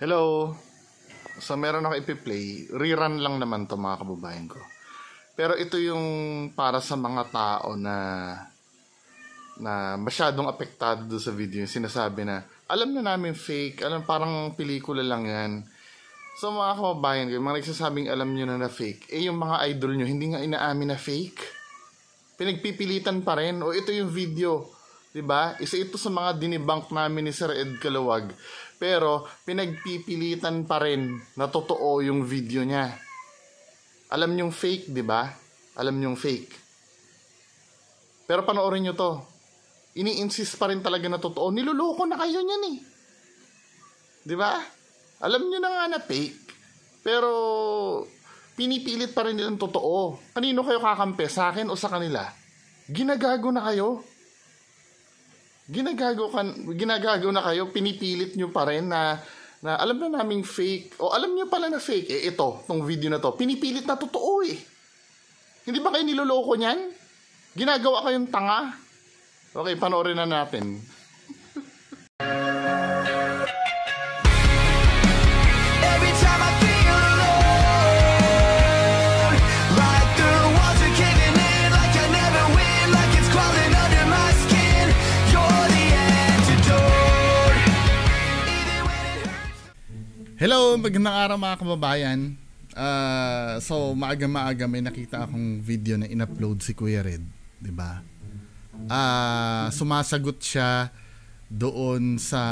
Hello. So meron ako ipi-play. Rerun lang naman to mga kababayan ko. Pero ito yung para sa mga tao na masyadong apektado do sa video. Yung sinasabi na, alam na namin fake. Parang pelikula lang yan. So mga kababayan ko, yung mga nagsasabing alam nyo na fake. Yung mga idol nyo, hindi nga inaamin na fake. Pinagpipilitan pa rin. O ito yung video. Diba? Isa ito sa mga dinibunk namin ni Sir Ed Caluwag. Pero pinagpipilitan pa rin na totoo yung video niya. Alam nyong fake, diba? Alam nyong fake. Pero panoorin nyo to. Ini-insist pa rin talaga na totoo. Niloloko na kayo niyan eh. Diba? Alam nyo na nga na fake. Pero pinipilit pa rin nilang totoo. Kanino kayo kakampi? Sa akin o sa kanila? Ginagago na kayo. Ginagago na kayo, pinipilit nyo pa rin na alam na naming fake, o alam nyo pala na fake, ito, tong video na to, pinipilit na totoo eh. Hindi ba kayo niloloko niyan? Ginagawa kayong tanga? Okay, panoorin na natin. Hello, magandang araw mga kababayan. So maaga-maaga may nakita akong video na in-upload si Kuya Red, 'di ba? Sumasagot siya doon sa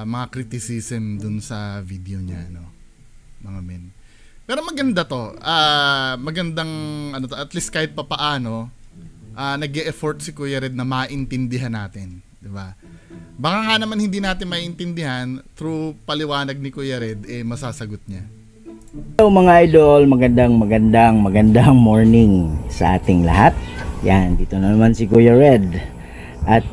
mga criticism doon sa video niya, no. Mga men. Pero maganda 'to. Magandang at least kahit papaano nag-e-effort si Kuya Red na maintindihan natin, 'di ba? Baka nga naman hindi natin maintindihan, through paliwanag ni Kuya Red, masasagot niya. Hello mga idol, magandang morning sa ating lahat. Yan, dito na naman si Kuya Red. At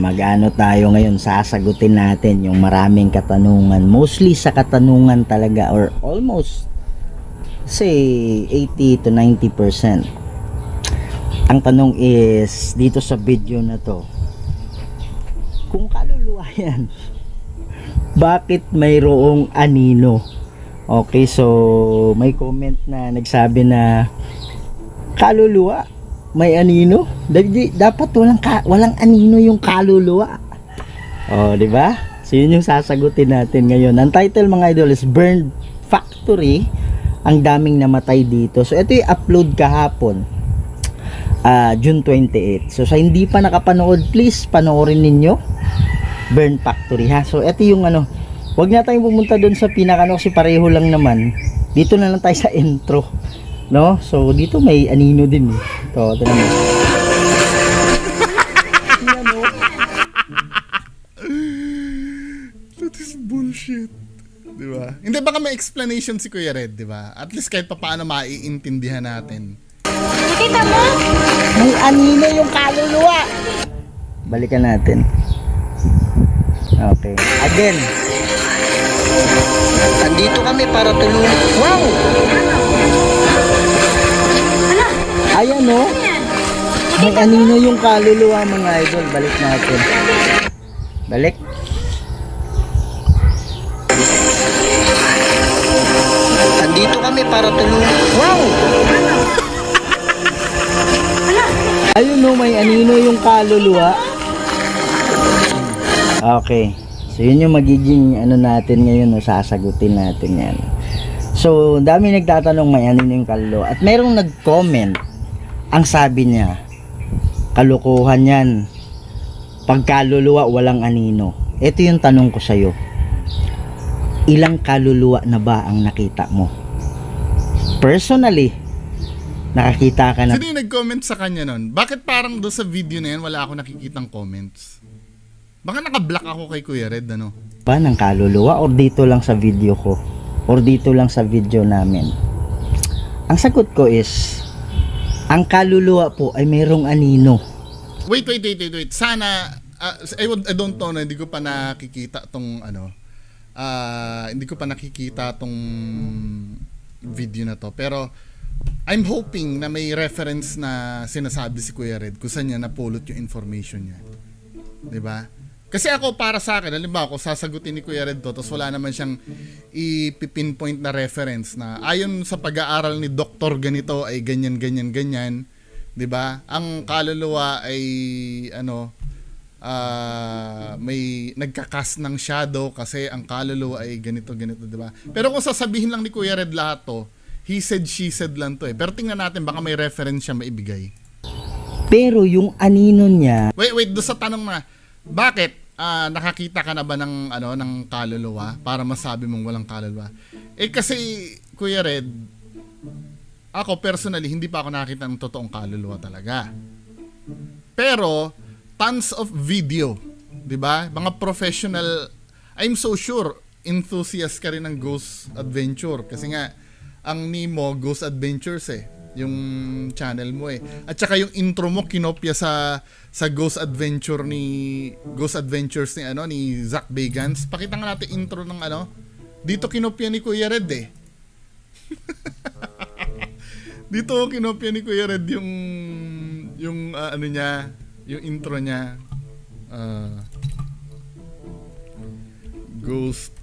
mag-ano tayo ngayon, sasagutin natin yung maraming katanungan. Mostly sa katanungan talaga, or almost say 80 to 90%. Ang tanong is, dito sa video na to, kung kaluluwa yan, bakit mayroong anino? Okay, so may comment na nagsabi na kaluluwa, may anino? Dapat walang anino yung kaluluwa. Oh, di ba? So yun yung sasagutin natin ngayon. Ang title mga idol is Burned Factory. Ang daming namatay dito. So ito yung upload kahapon, June 28. So sa hindi pa nakapanood, please panoorin ninyo Burn Factory ha. So ito yung wag na tayong pumunta doon sa pinaka kasi pareho lang naman. Dito na lang tayo sa intro, no? So dito may anino din eh. Ito naman. That is bullshit. Diba? Hindi baka may explanation si Kuya Red, diba? At least kahit paano maiintindihan natin. Kita mo? May anino yung kaluluwa. Balikan natin. Okay. Again. Andito kami para tulungan. Wow! Ayan o. May anino yung kaluluwa mga idol. Balik natin. Balik. Andito kami para tulungan. Wow! Ayun o, may anino yung kaluluwa. Okay. So yun yung magiging natin ngayon, sasagutin natin yan. So dami nagtatanong may anino yung kaluluwa. At merong nag-comment, ang sabi niya, kalukuhan yan. Pag kaluluwa, walang anino. Ito yung tanong ko sa'yo. Ilang kaluluwa na ba ang nakita mo? Personally, nakakita ka na. Sino yung nag-comment sa kanya nun? Bakit parang doon sa video na yan wala ako nakikitang comments? Baka naka-block ako kay Kuya Red, Pa ng kaluluwa or dito lang sa video ko? Or dito lang sa video namin? Ang sagot ko is, ang kaluluwa po ay mayroong anino. Wait. Sana, I don't know na hindi ko pa nakikita tong hindi ko pa nakikita tong video na to. Pero, I'm hoping na may reference na sinasabi si Kuya Red kung saan niya napulot yung information niya. 'Di ba? Kasi ako, para sa akin, halimbawa, kung sasagutin ni Kuya Red to, tapos wala naman siyang i-pinpoint na reference na ayon sa pag-aaral ni doktor ganito ay ganyan, ganyan, ganyan. 'Di ba? Ang kaluluwa ay may nagkakas ng shadow kasi ang kaluluwa ay ganito, ganito, 'di ba? Pero kung sasabihin lang ni Kuya Red lahat to, he said, she said lang to eh. Pero tingnan natin, baka may reference siya maibigay. Pero yung anino niya... Wait, doon sa tanong na, bakit? Nakakita ka na ba ng ng kaluluwa para masabi mong walang kaluluwa? Kasi Kuya Red, ako personally hindi pa ako nakakita ng totoong kaluluwa talaga. Pero tons of video, 'di ba? Mga professional, I'm so sure enthusiast ka rin ng Ghost Adventure kasi nga ang Nemo Ghost Adventures yung channel mo At saka yung intro mo kinopya sa Ghost Adventures ni Zach Bagans. Pakita nga natin intro ng dito kinopya ni Kuya Red Dito kinopya ni Kuya Red yung niya, yung intro niya. Ghost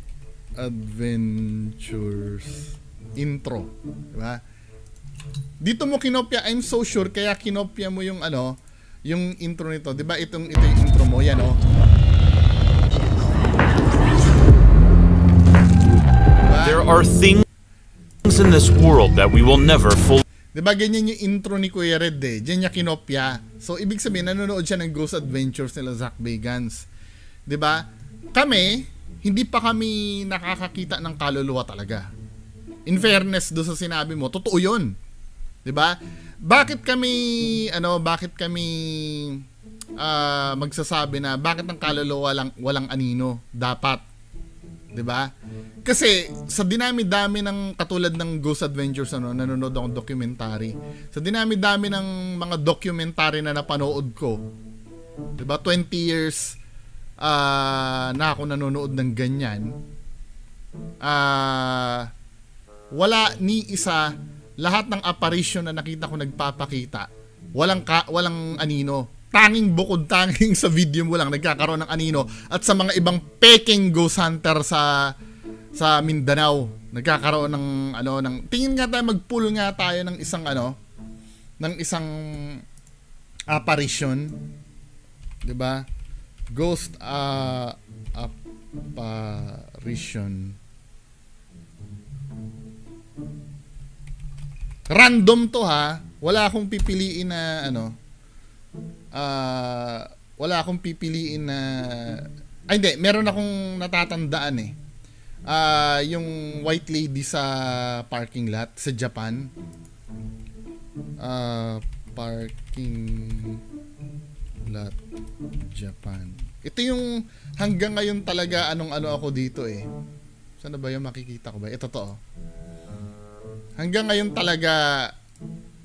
Adventures intro, diba? Dito mo kinopya, I'm so sure, kaya kinopya mo yung yung intro nito, 'di ba? Ito yung intro mo, yan Diba? There are things in this world that we will never fully. 'Di ba ganyan yung intro ni Kuya Red Diyan niya kinopya. So ibig sabihin nanonood siya ng Ghost Adventures nila Zach Bagans. 'Di ba? Kami, hindi pa kami nakakakita ng kaluluwa talaga. In fairness do sa sinabi mo, totoo 'yun. 'Di ba? Bakit kami magsasabi na bakit ang kaluluwa walang anino dapat? 'Di ba? Kasi sa dinami-dami ng katulad ng Ghost Adventures nanonood akong documentary. Sa dinami-dami ng mga documentary na napanood ko. 'Di ba? 20 years na ako nanonood ng ganyan. Wala ni isa, lahat ng apparition na nakita ko nagpapakita, walang anino. Tanging sa video mo lang nagkakaroon ng anino, at sa mga ibang peking ghost hunter sa Mindanao nagkakaroon ng tingin nga tayo, mag-pull nga tayo ng isang apparition, 'di ba? Ghost apparition. Random to ha. Wala akong pipiliin na hindi, meron akong natatandaan yung white lady sa parking lot sa Japan. Parking lot Japan. Ito yung hanggang ngayon talaga ako dito Saan na ba yung makikita ko ba? Ito to. Hanggang ngayon talaga,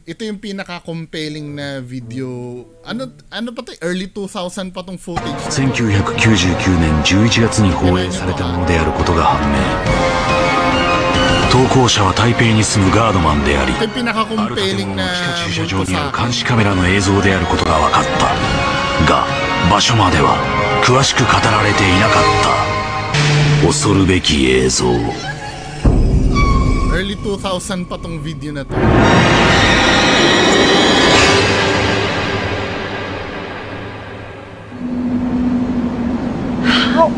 ito yung pinaka-compelling na video. Ano pa to? Early 2000 pa tong footage. 1999年11月に放映されたものであることが判明。投稿者は台北に住むガードマンであり、ある建物の地下駐車場にある監視カメラの映像であることが分かった。が、場所までは詳しく語られていなかった。恐るべき映像。Early 2000 pa tong video na to. How?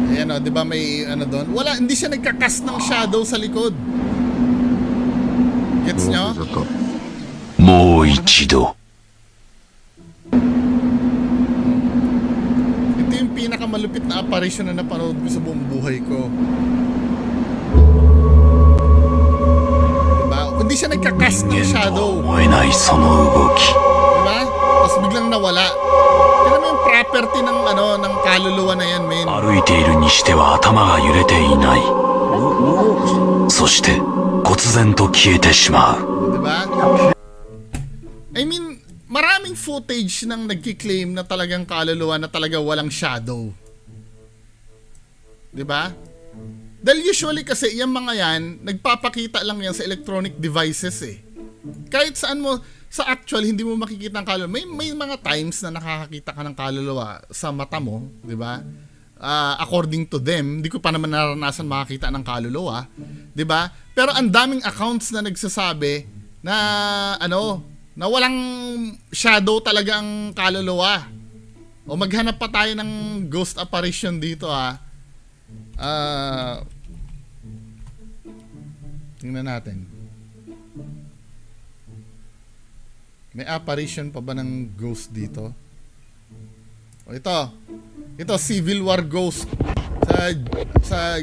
Ayan 'di ba may doon? Wala, hindi siya nagka-cast ng shadow sa likod. Gets nyo? もう一度。Pinakamalupit na apparition na napanood ko sa buong buhay ko. Diba? Hindi siya nagka-cast ng shadow. Diba? Tapos biglang nawala. Tignan mo yung property ng kaluluwa na yan, men. 歩いているにしては頭が揺れていない。そして忽然と消えてしまう。 Diba? I mean, maraming footage nang nagki-claim na talagang kaluluwa na talaga walang shadow. 'Di ba? Dahil usually kasi yung mga yan, nagpapakita lang yan sa electronic devices eh. Kahit saan mo, sa actual, hindi mo makikita ang kaluluwa. May mga times na nakakakita ka ng kaluluwa sa mata mo, di ba? According to them, hindi ko pa naman naranasan makakita ng kaluluwa, di ba? Pero ang daming accounts na nagsasabi na na walang shadow talaga ang kaluluwa. O maghanap pa tayo ng ghost apparition dito tingnan natin. May apparition pa ba ng ghost dito? O ito Civil War ghost sa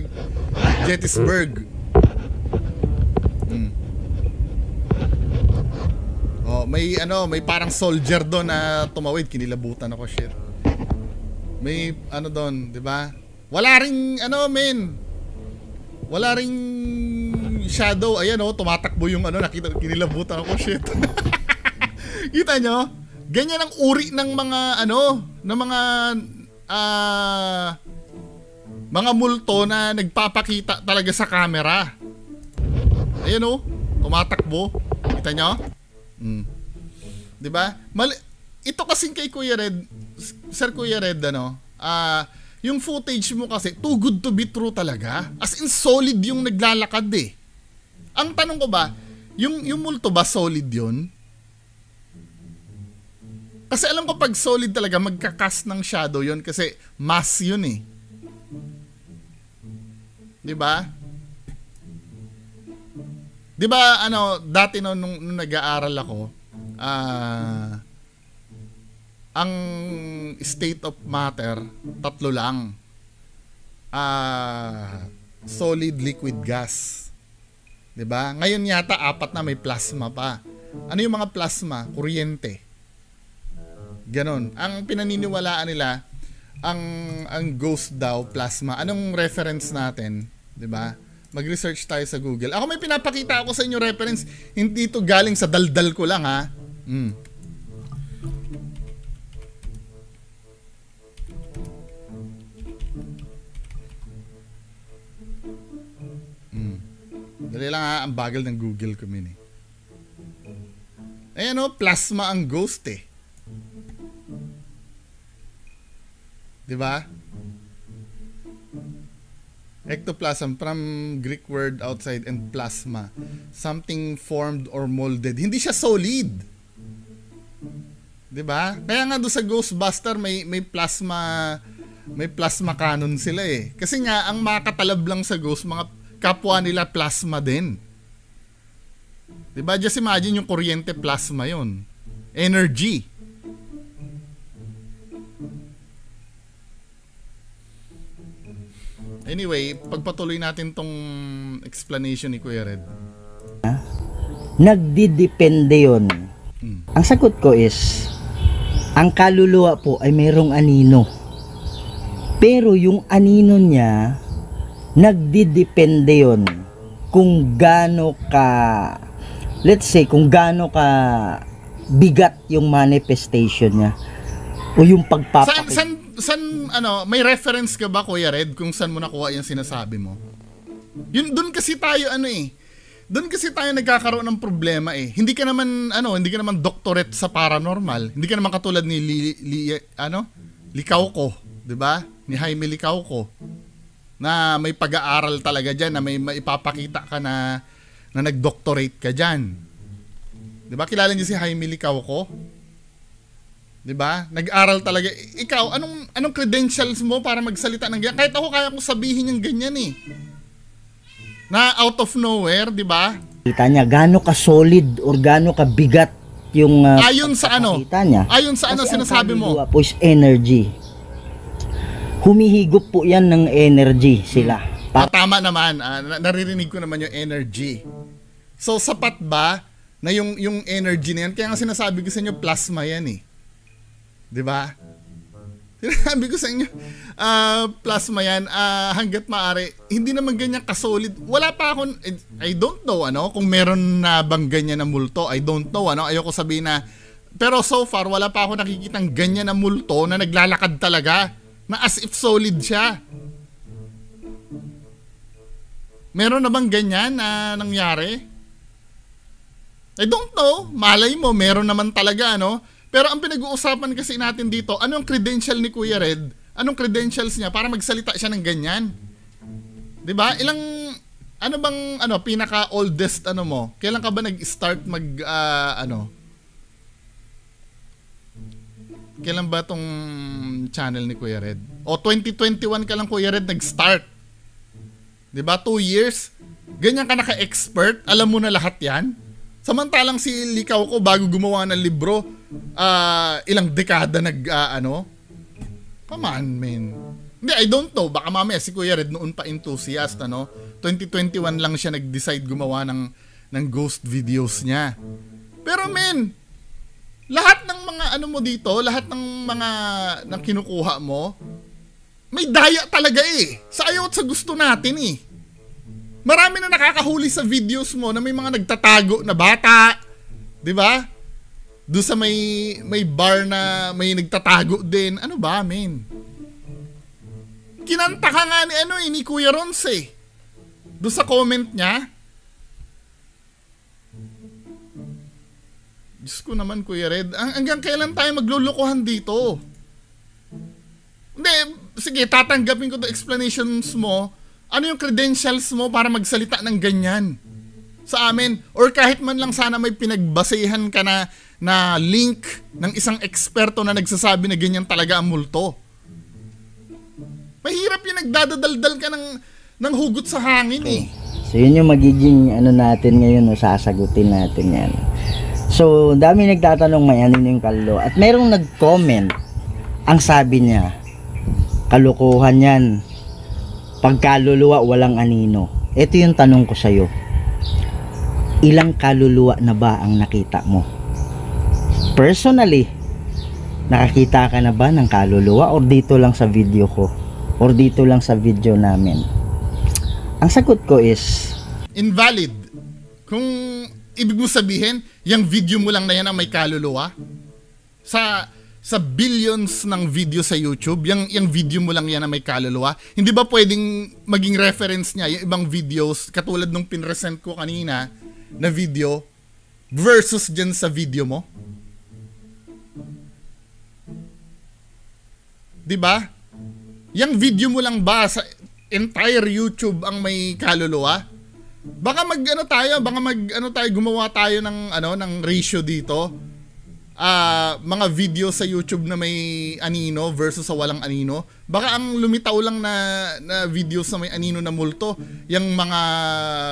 Gettysburg. Oh, may parang soldier doon na tumawid, kinilabutan ako, shit. May doon, 'di ba? Wala ring wala ring shadow. Ayan tumatakbo yung nakita, kinilabutan ako, shit. Kita nyo? Ganyan ang uri ng mga mga multo na nagpapakita talaga sa camera. Ayan tumatakbo. Kita nyo? Diba? Ito kasing kay Kuya Red, Sir Kuya Red, yung footage mo kasi, too good to be true talaga. As in, solid yung naglalakad eh. Ang tanong ko ba, yung multo ba solid yun? Kasi alam ko pag solid talaga, magkakast ng shadow yun kasi mass yun eh. Diba? Diba, dati nung nag-aaral ako, ang state of matter, 3 lang. Solid, liquid, gas. 'Di ba? Ngayon yata 4 na, may plasma pa. Ano yung mga plasma? Kuryente. Ganon. Ang pinaniniwalaan nila, ang ghost daw, plasma. Anong reference natin? 'Di ba? Mag-research tayo sa Google. Ako may pinapakita ako sa inyo reference. Hindi ito galing sa daldal ko lang ha. Dali lang ang bagal ng Google ko min eh. Ayan plasma ang ghost eh. 'Di ba? Ectoplasm from Greek word outside and plasma. Something formed or molded. Hindi siya solid. 'Di ba? Kaya nga do sa Ghostbuster may plasma canon sila eh. Kasi nga ang makatalab lang sa ghost, mga kapwa nila plasma din. 'Di ba? Just imagine yung kuryente, plasma 'yon. Energy. Anyway, pagpatuloy natin tong explanation ni Kuya Red. Nagdidepende yun. Ang sagot ko is, ang kaluluwa po ay mayroong anino. Pero yung anino niya, nagdidepende yun kung gaano ka, let's say, kung gaano ka bigat yung manifestation niya o yung pagpapakita. San may reference ka ba, Kuya Red, kung saan mo nakuha yung sinasabi mo? Yun, doon kasi tayo doon kasi tayo nagkakaroon ng problema eh. Hindi ka naman doctorate sa paranormal. Hindi ka naman katulad ni Licauco, 'di ba? Ni Jaime Licauco. Na may pag-aaral talaga diyan, na may maipapakita ka na nag-doctorate ka diyan. 'Di ba? Kilala niyo si Jaime Licauco? 'Di ba? Nag-aral talaga. Ikaw, anong credentials mo para magsalita ng ganyan? Kahit ako kaya kong sabihin yung ganyan eh. Na out of nowhere, 'di ba? Kita niya gaano ka solid or gaano ka bigat yung ayon sa niya. Ayon sa sinasabi mo. Po is energy. Humihigop po 'yan ng energy sila. Tama naman. Naririnig ko naman yung energy. So sapat ba na yung energy na yan? Kaya nga sinasabi ko sa inyo, plasma yan eh. 'Di ba? Sinabi ko sa inyo, plasma yan, hanggat maaari, hindi naman ganyan kasolid. Wala pa akong, I don't know, kung meron na bang ganyan na multo, I don't know, ayoko sabihin na, pero so far, wala pa ako nakikitang ganyan na multo na naglalakad talaga, na as if solid siya. Meron na bang ganyan na nangyari? I don't know. Malay mo, meron naman talaga, ano? Pero ang pinag-uusapan kasi natin dito, anong credential ni Kuya Red? Anong credentials niya para magsalita siya ng ganyan? 'Di ba? Ano bang pinaka-oldest mo? Kailan ka ba nag-start Kailan ba tong channel ni Kuya Red? O 2021 ka lang, Kuya Red, nag-start. 'Di ba? 2 years. Ganyan ka naka-expert, alam mo na lahat 'yan. Samantalang si Likaw ko bago gumawa ng libro, ilang dekada Come on, man. Hindi, I don't know. Baka mamaya si Kuya Red noon pa enthusiast, 2021 lang siya nag-decide gumawa ng ghost videos niya. Pero men, lahat ng mga mo dito, lahat ng mga kinukuha mo, may daya talaga sa ayaw at sa gusto natin Marami na nakakahuli sa videos mo na may mga nagtatago na bata, 'di ba? Doon sa may bar na may nagtatago din. Ano ba, men? Kinanta ka nga ni Kuya Rons doon sa comment niya. Diyos ko naman, Kuya Red. Hanggang kailan tayo maglulukuhan dito? Hindi, sige, tatanggapin ko the explanations mo. Ano yung credentials mo para magsalita ng ganyan sa amin? Or kahit man lang sana may pinagbasehan ka na link ng isang eksperto na nagsasabi na ganyan talaga ang multo. Mahirap yung nagdadadaldal ka ng hugot sa hangin So yun yung magiging natin ngayon, sasagutin natin yan. So dami nagtatanong may anino yung kaluluwa. At merong nag-comment, ang sabi niya, kalukuhan yan. Pagkaluluwa walang anino. Ito yung tanong ko sa'yo. Ilang kaluluwa na ba ang nakita mo? Personally, nakakita ka na ba ng kaluluwa or dito lang sa video ko? Or dito lang sa video namin? Ang sagot ko is invalid. Kung ibig mo sabihin, yung video mo lang na yan ang may kaluluwa? Sa billions ng video sa YouTube, yung video mo lang yan ang may kaluluwa? Hindi ba pwedeng maging reference niya yung ibang videos katulad nung pinresent ko kanina na video versus dyan sa video mo? Diba? Yung video mo lang ba sa entire YouTube ang may kaluluwa? Baka gumawa tayo ng ratio dito. Mga video sa YouTube na may anino versus sa walang anino. Baka ang lumitaw lang na videos na may anino na multo, yung mga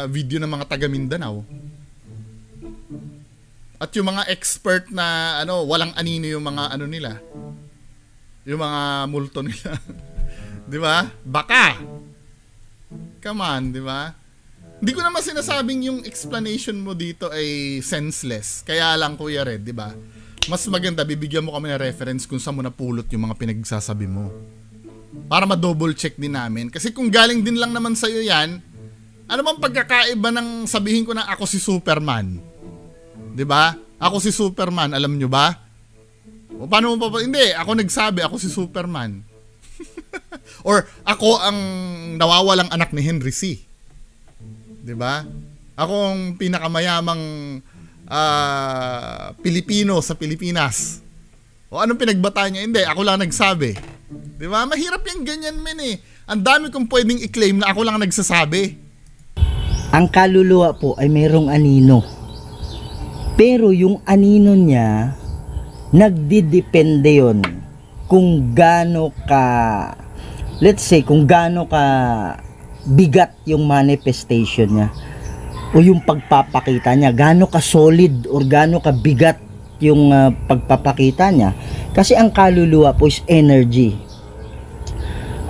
video ng mga taga Mindanao. At yung mga expert na walang anino yung mga nila. Yung mga multo nila. 'Di ba? Baka. Come on, 'di ba? Hindi ko naman sinasabing yung explanation mo dito ay senseless. Kaya lang, Kuya Red, 'di ba? Mas maganda bibigyan mo kami ng reference kung saan mo napulot yung mga pinagsasabi mo. Para ma-double check din namin. Kasi kung galing din lang naman sa'yo yan, ano bang pagkakaiba ng sabihin ko na ako si Superman? 'Di ba? Ako si Superman, alam nyo ba? O paano mo pa? Hindi, ako nagsabi ako si Superman. Or ako ang nawawalang anak ni Henry C. 'Di ba? Ako ang pinakamayamang Pilipino sa Pilipinas. O anong pinagbata niya? Hindi, ako lang nagsabi. 'Di ba? Mahirap yung ganyan, men Ang dami kong pwedeng i-claim na ako lang nagsasabi. Ang kaluluwa po ay mayroong anino. Pero yung anino niya, nagdidepende yon kung gaano ka, let's say, kung gaano ka bigat yung manifestation niya o yung pagpapakita niya, gaano ka solid or gaano ka bigat yung pagpapakita niya. Kasi ang kaluluwa po is energy.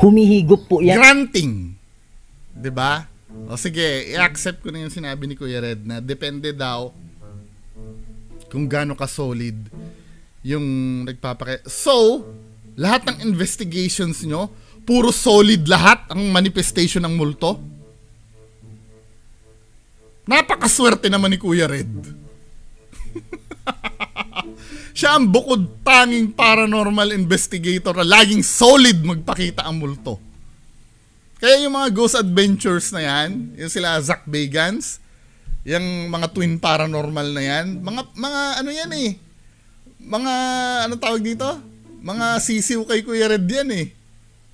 Humihigop po yan. Granting. 'Di ba? O sige, i-accept ko na yung sinabi ni Kuya Red na depende daw kung gaano ka solid yung So, lahat ng investigations nyo, puro solid lahat ang manifestation ng multo? Napakaswerte naman ni Kuya Red. Siya ang bukod tanging paranormal investigator na laging solid magpakita ang multo. Kaya yung mga Ghost Adventures na yan, yung sila Zach Bagans, yung mga twin paranormal na yan, mga ano yan eh. Mga, ano tawag dito? Mga sisiw kay Kuya Red yan eh.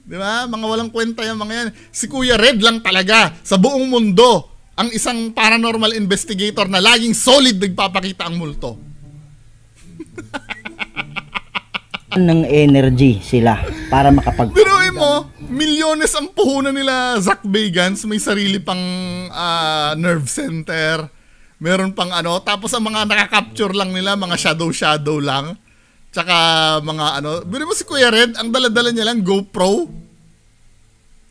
Di ba? Mga walang kwenta yung mga yan. Si Kuya Red lang talaga sa buong mundo ang isang paranormal investigator na laging solid nagpapakita ang multo. ng energy sila para Biruin mo, milyones ang puhunan nila Zach Bagans, may sarili pang nerve center, meron pang ano, tapos ang mga nakaka-capture lang nila, mga shadow lang, tsaka mga ano, biruin mo si Kuya Red, ang dala-dala niya lang GoPro,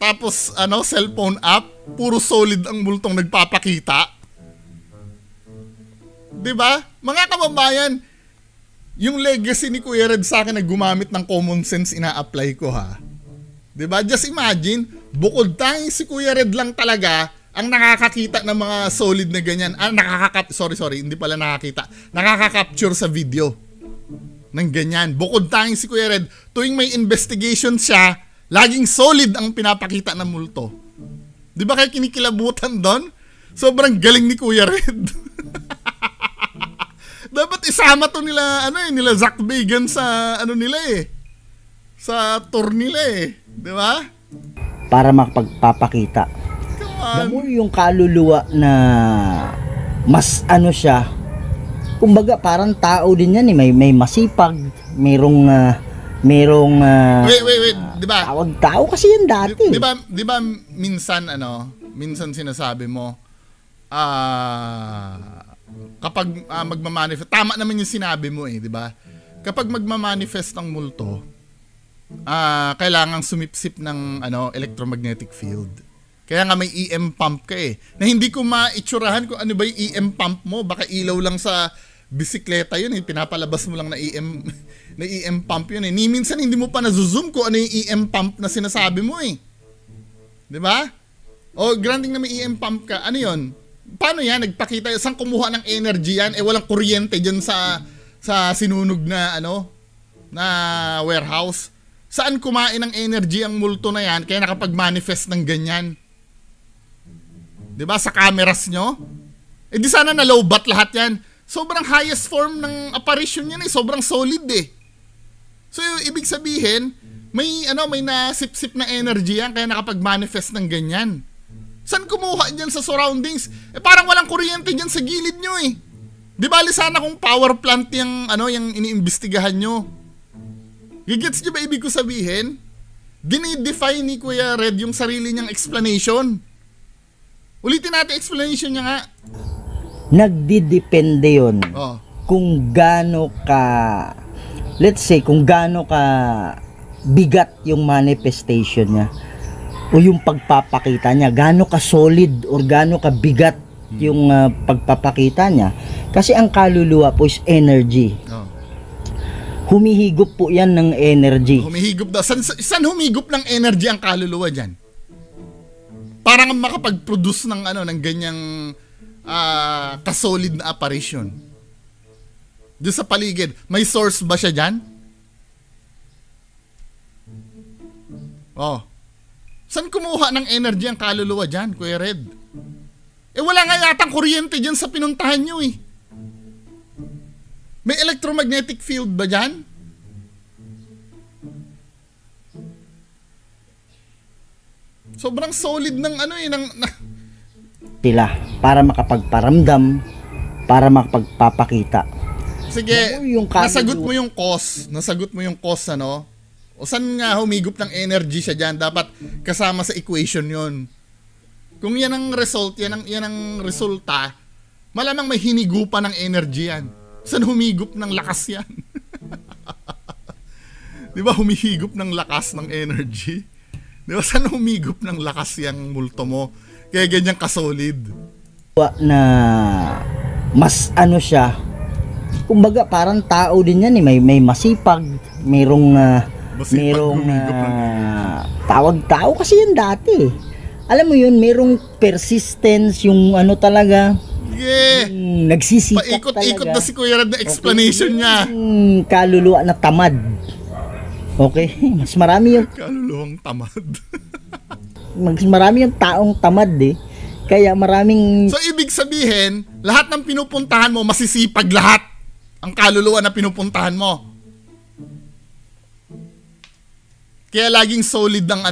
tapos ano, cellphone app, puro solid ang multong nagpapakita. Diba? Mga kababayan, yung legacy ni Kuya Red sa akin na gumamit ng common sense ina-apply ko ha. Diba? Just imagine, bukod tanging si Kuya Red lang talaga ang nakakakita ng mga solid na ganyan. Hindi pala nakakita. Nakaka-capture sa video ng ganyan. Bukod tanging si Kuya Red, tuwing may investigation siya, laging solid ang pinapakita ng multo. Diba kaya kinikilabutan doon? Sobrang galing ni Kuya Red. Dapat isama to nila, nila Zach Bagan sa, nila eh. Sa tour nila eh. Di ba? Para makapagpapakita. Alam mo yung kaluluwa na mas siya. Kumbaga parang tao din yan eh. May masipag. Merong wait. Di ba? Tawag tao kasi yan dati. Di ba minsan, minsan sinasabi mo, kapag magmamanifest, tama naman yung sinabi mo eh, di ba? Kapag magmamanifest ang multo, kailangang sumipsip ng electromagnetic field. Kaya nga may EM pump ka eh. Na hindi ko maitsurahan kung ano ba yung EM pump mo. Baka ilaw lang sa bisikleta yun eh. Pinapalabas mo lang na EM pump yun eh. Ni minsan hindi mo pa na-zoom kung ano yung EM pump na sinasabi mo eh. Di ba? O granting na may EM pump ka, ano yun? Paano yan? Nagpakita, saan kumuha ng energy yan? Walang kuryente dyan sa sinunog na, na warehouse. Saan kumain ng energy ang multo na yan? Kaya nakapag-manifest ng ganyan. Diba? Sa cameras nyo? Di sana na-lowbat lahat yan. Sobrang highest form ng apparition yan eh. Sobrang solid eh. So, ibig sabihin, may nasip-sip na energy yan kaya nakapag-manifest ng ganyan. Saan kumuha dyan sa surroundings? Parang walang kuryente dyan sa gilid nyo eh. Di bali sana kung power plant yung iniimbestigahan nyo. Gigets nyo ba ibig ko sabihin? Dinidefine ni Kuya Red yung sarili niyang explanation. Ulitin natin explanation niya nga. Nagdidepende yun. Kung gaano ka, let's say, kung gaano ka bigat yung manifestation niya. O yung pagpapakita niya, gaano ka solid or gaano ka bigat yung pagpapakita niya. Kasi ang kaluluwa po is energy. Humihigop po yan ng energy. Humihigop daw. Saan humigop ng energy ang kaluluwa dyan? Parang makapag-produce ng ng ganyang kasolid na apparition. Doon sa paligid, may source ba siya dyan? Saan kumuha ng energy ang kaluluwa dyan, Kuya Red? Wala nga yatang kuryente dyan sa pinuntahan nyo eh. May electromagnetic field ba dyan? Sobrang solid ng sila para makapagparamdam, para makapagpapakita. Sige, nasagot mo yung cause. O saan nga humigop ng energy siya dyan? Dapat kasama sa equation yon. Kung yan ang result, yan ang resulta, malamang may hinigupan ng energy yan. Saan humigop ng lakas yan? Di ba humihigop ng lakas ng energy? Di ba saan humigop ng lakas yung multo mo? Kaya ganyan kasolid. Na mas siya, kumbaga parang tao din yan eh. May masipag, merong tawag tao kasi yan dati. Alam mo yun, merong persistence, yung talaga. Yeah. Nagsisikap paikot-ikot talaga. Na si Kuya Red na explanation niya. Kaluluwa na tamad. Okay? Mas marami yung kaluluwang tamad. Marami yung taong tamad eh. Kaya maraming... So, ibig sabihin, lahat ng pinupuntahan mo, masisipag lahat ang kaluluwa na pinupuntahan mo. Kaya laging solid ang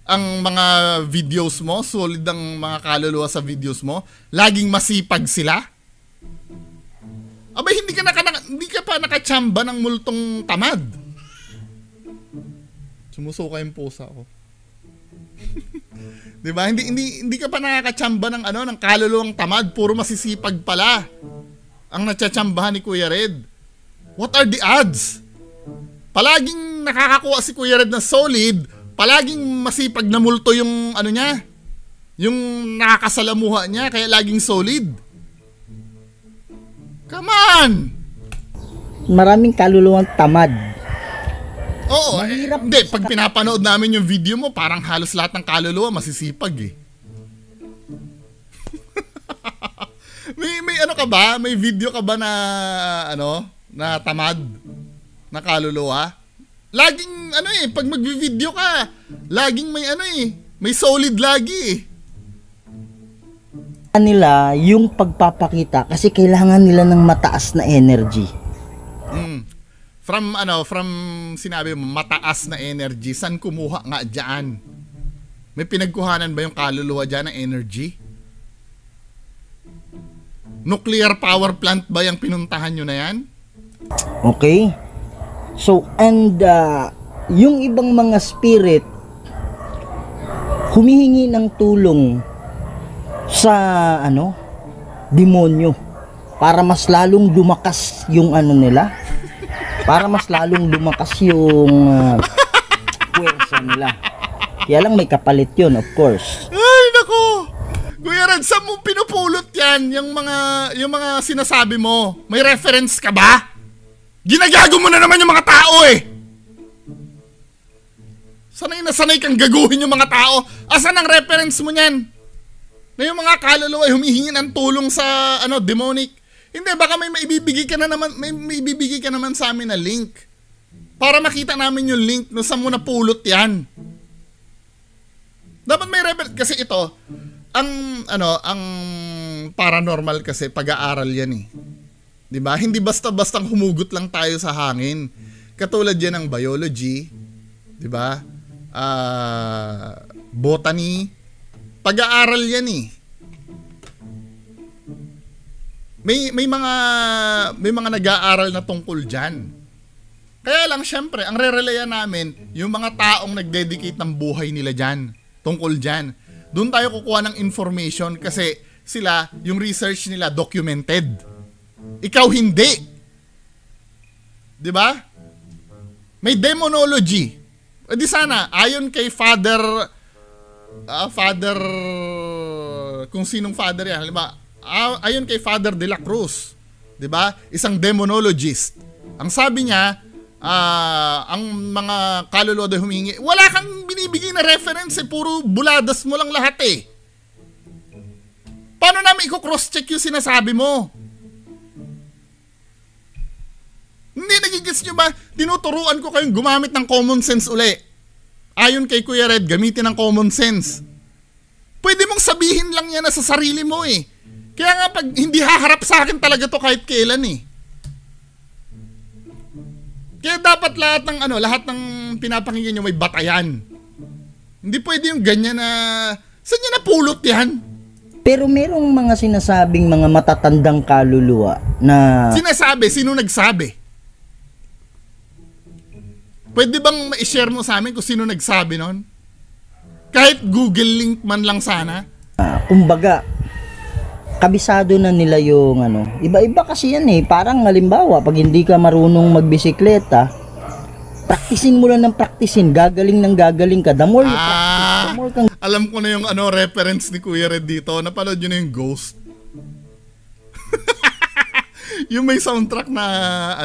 ang mga videos mo, solid ang mga kaluluwa sa videos mo, laging masipag sila. Abay, hindi ka pa nakachamba ng multong tamad. Sumusuka yung pusa ko. 'Di ba? Hindi ka pa nakakachamba ng kaluluwang tamad, puro masisipag pala ang natsatsambahan ni Kuya Red. What are the odds? Palaging nakakakuha si Kuya Red na solid, palaging masipag na multo yung niya, yung nakakasalamuha niya, kaya laging solid. Come on! Maraming kaluluwang tamad. Oo, hindi. Pag pinapanood namin yung video mo, parang halos lahat ng kaluluwa masisipag eh. may ano ka ba? May video ka ba na na tamad na kaluluwa? Laging pag magvi-video ka, laging may solid lagi eh. Nila yung pagpapakita kasi kailangan nila ng mataas na energy. From sinabi mo, mataas na energy, saan kumuha nga dyan? May pinagkuhanan ba yung kaluluwa dyan ng energy? Nuclear power plant ba yung pinuntahan nyo na yan? Okay. So, and yung ibang mga spirit humihingi ng tulong sa demonyo para mas lalong lumakas yung nila. Para mas lalong lumakas yung puwersa nila. Kaya lang may kapalit yun, of course. Ay, nako! Kuya Red, saan mo pinupulot yan? Yung mga sinasabi mo? May reference ka ba? Ginagago mo na naman yung mga tao eh! Sanay na sanay kang gaguhin yung mga tao. Asan ang reference mo niyan? Na yung mga kaluluwa ay humihingi ng tulong sa demonic. Hindi, baka may maibibigay ka naman sa amin na link. Para makita namin yung link no saan mo napulot yan. Dapat may reference. Kasi ito, ang paranormal kasi pag-aaral yan eh. 'Di ba? Hindi basta-bastang humugot lang tayo sa hangin. Katulad yan ng biology, 'di ba? Botany, pag-aaral yan eh. May mga nag-aaral na tungkol diyan. Kaya lang syempre, ang re-relayan namin yung mga taong nag-dedicate ng buhay nila diyan, tungkol diyan. Doon tayo kukuha ng information kasi sila, yung research nila documented. Ikaw hindi. 'Di ba? May demonology. E di sana ayon kay Father kung sinong father yan, halimbawa, ayon kay Father de la Cruz, 'di ba? Isang demonologist. Ang sabi niya, ang mga kaluluwa daw humingi, wala kang binibigay na reference eh, puro buladas mo lang lahat eh. Paano namin i-cross-check yung sinasabi mo? Hindi, nagigits nyo ba? Tinuturuan ko kayong gumamit ng common sense uli. Ayon kay Kuya Red, gamitin ng common sense. Pwede mong sabihin lang yan na sa sarili mo eh. Kaya nga pag hindi haharap sa akin talaga to kahit kailan eh. Kaya dapat lahat ng pinapakinggan nyo may batayan. Hindi pwede yung ganyan na, saan nyo napulot yan? Pero merong mga sinasabing mga matatandang kaluluwa na... Sinasabi? Sino nagsabi? Pwede bang ma-share mo sa amin kung sino nagsabi nun? Kahit Google link man lang sana. Kumbaga, kabisado na nila yung iba-iba kasi yan eh. Parang halimbawa, pag hindi ka marunong magbisikleta, praktisin mo lang ng praktisin, gagaling ka. The more you practice, the more kang... Alam ko na yung reference ni Kuya Red dito. Napanood nyo na yung Ghost. Yung may soundtrack na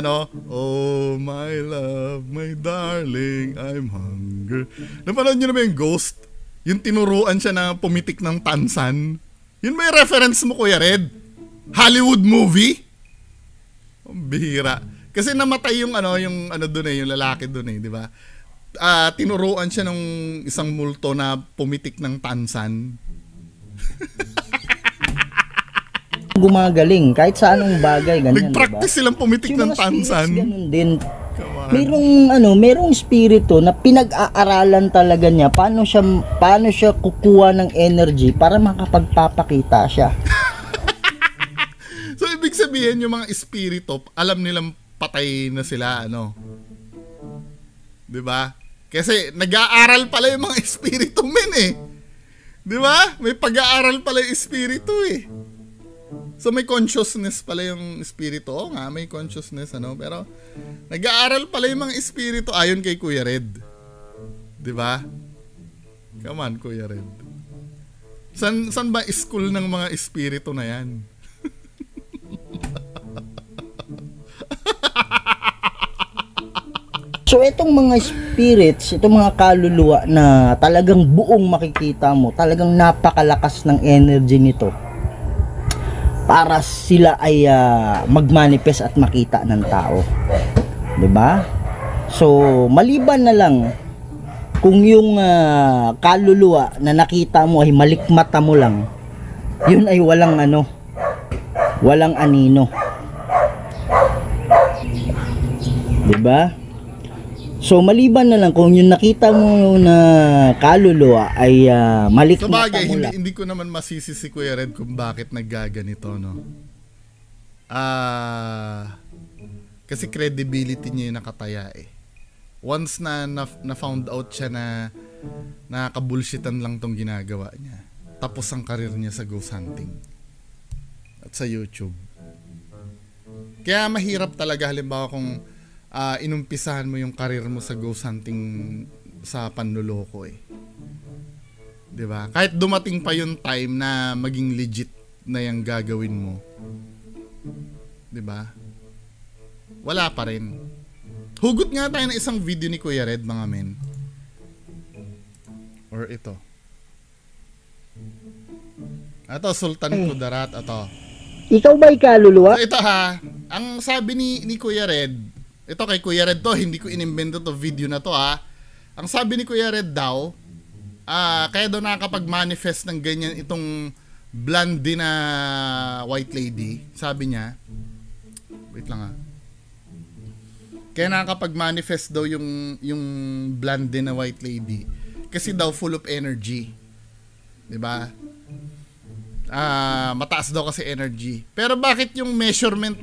oh my love, my darling, I'm hungry. Napanood nyo na ba yung Ghost? Yung tinuruan siya na pumitik ng tansan. Yun may reference mo, Kuya Red? Hollywood movie? Ang bihira. Kasi namatay yung doon yung lalaki doon eh, di ba? tinuruan siya ng isang multo na pumitik ng tansan. Gumagaling kahit sa anong bagay, ganyan, Nag-practice silang pumitik ng mga tansan. spirits, ganun din. Merong espiritu na pinag-aaralan talaga niya paano siya kukuha ng energy para makapagpapakita siya. So ibig sabihin yung mga espiritu, alam nilang patay na sila, ano? 'Di ba? Kasi nag-aaral pala yung mga espiritu men eh. 'Di ba? May pag-aaral pala yung espiritu eh. So may consciousness pala yung espiritu. Oo nga, may consciousness, ano? Pero nag-aaral pala yung mga espiritu ayon kay Kuya Red. 'Di ba? Come on, Kuya Red. San ba school ng mga espiritu na 'yan? So itong mga spirits, itong mga kaluluwa na talagang buong makikita mo, talagang napakalakas ng energy nito para sila ay magmanifest at makita ng tao. 'Di ba? So maliban na lang kung yung kaluluwa na nakita mo ay malikmata mo lang, yun ay walang anino. 'Di ba? So maliban na lang kung yung nakita mo na kaluluwa ay malikmata mo Sabagay, lang. hindi ko naman masisi si Kuya Red kung bakit naggaganito, no? Kasi credibility niya yung nakataya eh. Once na found out siya na nakaka-bullshitan lang tong ginagawa niya, tapos ang karir niya sa ghost hunting at sa YouTube. Kaya mahirap talaga halimbawa kung inumpisahan mo yung karir mo sa ghost hunting sa panloloko eh. 'Di ba? Kahit dumating pa yung time na maging legit na yung gagawin mo. 'Di ba? Wala pa rin. Hugot nga tayo ng isang video ni Kuya Red, mga men. Or ito. Ito, Sultan Kudarat. Ito. Ikaw ba'y kaluluwa? So ito ha, ang sabi ni Kuya Red, ito kay Kuya Red to, hindi ko inimbento to video na to ha. Ang sabi ni Kuya Red daw, kaya daw nakakapag-manifest ng ganyan itong blonde na white lady. Sabi niya, wait lang ha. Kaya nakakapag-manifest daw yung blonde na white lady kasi daw full of energy. 'Di ba? Mataas daw kasi energy. Pero bakit yung measurement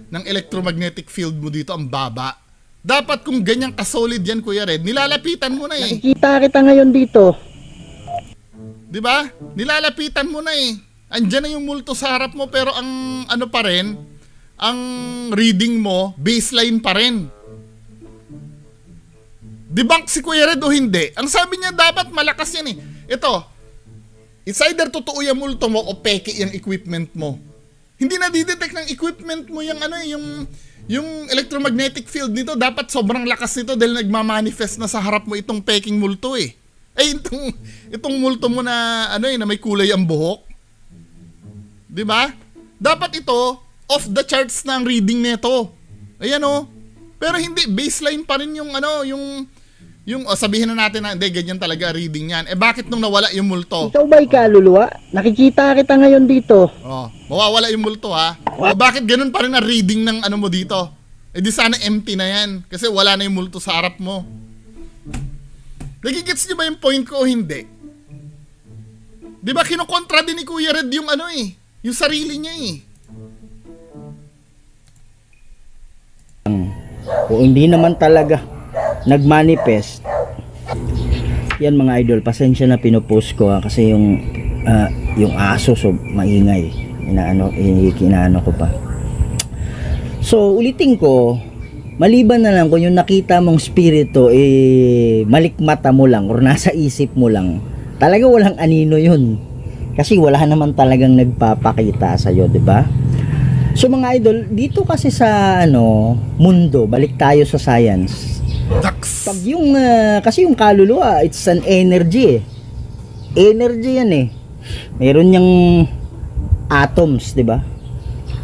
ng electromagnetic field mo dito ang baba? Dapat kung ganyan ka-solid yan, Kuya Red, nilalapitan mo na eh. Nakikita kita ngayon dito. 'Di ba? Nilalapitan mo na eh. Andiyan na yung multo sa harap mo pero ang ano pa rin, ang reading mo, baseline pa rin. Debunk si Kuya Red o hindi? Ang sabi niya dapat malakas yan eh. Ito, it's either totoo yung multo mo o peke yung equipment mo. Hindi na didetect ng equipment mo yung yung electromagnetic field nito. Dapat sobrang lakas nito dahil nagmamanifest na sa harap mo itong peking multo eh. Itong multo mo na na may kulay ang buhok. 'Di ba? Dapat ito off the charts na ang reading nito. Ayan oh. Pero hindi, baseline pa rin yung sabihin na natin na hindi, ganyan talaga reading yan. Bakit nung nawala yung multo? Ikaw ba'y kaluluwa? Nakikita kita ngayon dito. Mawawala yung multo ha. Bakit ganun pa rin ang reading ng mo dito? Di sana empty na yan. Kasi wala na yung multo sa harap mo. Nagigets niyo ba yung point ko o hindi? Di ba kinukontra din ni Kuya Red yung yung sarili niya eh. Kung hindi naman talaga nagmanifest, yan mga idol, pasensya na pinupost ko kasi yung aso so maingay, inaano ko pa. So ulitin ko, maliban na lang kung yung nakita mong spirito malikmata mo lang or nasa isip mo lang, talaga walang anino yun kasi wala naman talagang nagpapakita sa'yo, diba? So mga idol, dito kasi sa mundo, balik tayo sa science. Pag yung kasi yung kaluluwa, it's an energy eh. Energy yan eh. Meron yang atoms, 'di ba?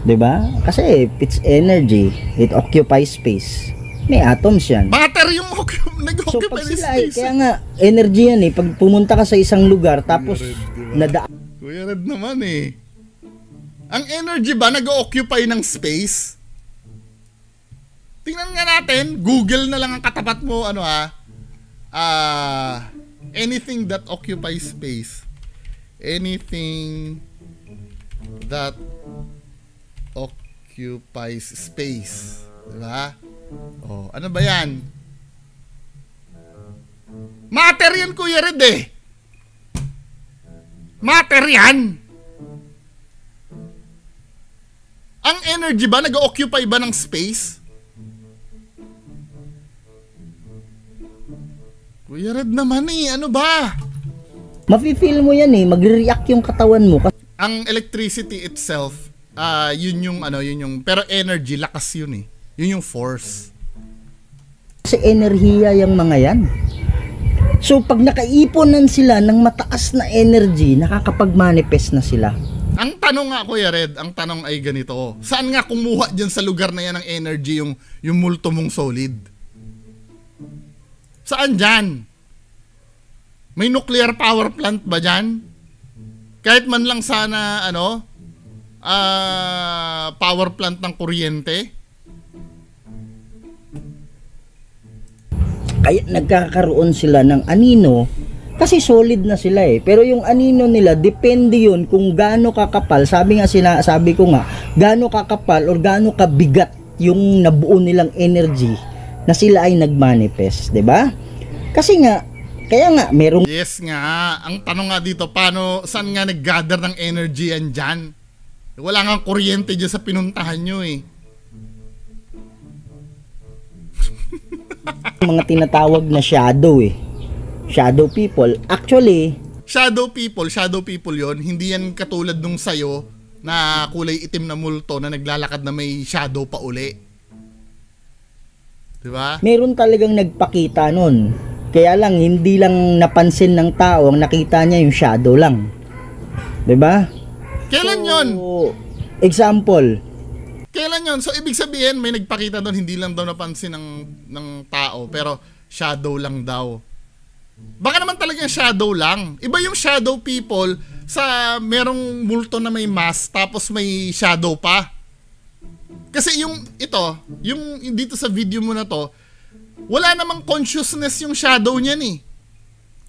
'Di ba? Kasi it's energy, it occupies space. May atoms yan. Matter yung So nag-occupy pag ng sila space. kaya nga energy yan eh. Pag pumunta ka sa isang lugar tapos nadaan Kuya Red naman eh. Ang energy ba nag-occupy ng space? Tingnan nga natin, Google na lang ang katapat mo, ano anything that occupies space. Anything that occupies space. Diba? Oh, ano ba yan? Matter yan, Kuya Red eh. Matter yan. Ang energy ba, nag-occupy ba ng space? Kuya Red naman eh, ano ba? mafe-feel mo yan eh. Magre-react yung katawan mo. Ang electricity itself, yun yung pero energy, lakas yun eh. Yun yung force. Kasi enerhiya yung mga yan. So pag nakaiponan sila ng mataas na energy, nakakapag-manifest na sila. Ang tanong nga, Kuya Red, ang tanong ay ganito. Saan nga kumuha dyan sa lugar na yan ng energy yung multo mong solid? Saan dyan? May nuclear power plant ba dyan? Kahit man lang sana, power plant ng kuryente? Kaya nagkakaroon sila ng anino kasi solid na sila eh. Pero yung anino nila, depende yun kung gaano kakapal. Sabi ko nga, gaano kakapal or gaano kabigat yung nabuo nilang energy na sila ay nagmanifest, 'di ba? Kasi nga, kaya nga merong Yes nga. Ang tanong nga dito, saan nga nag-gather ng energy yan dyan? Wala nga kuryente dyan sa pinuntahan nyo eh. mga tinatawag na shadow eh. Shadow people. Actually, Shadow people yon. Hindi yan katulad nung sayo na kulay itim na multo na naglalakad na may shadow pa uli. Diba? meron talagang nagpakita nun. Kaya lang, hindi lang napansin ng tao, ang nakita niya yung shadow lang. 'Di ba? Kailan yon? So, example, Kailan yon? So ibig sabihin may nagpakita doon, hindi lang daw napansin ng tao, pero shadow lang daw. Baka naman talagang shadow lang. Iba yung shadow people sa merong multo na may mask tapos may shadow pa. Kasi yung dito sa video mo na to, wala namang consciousness yung shadow niyan eh.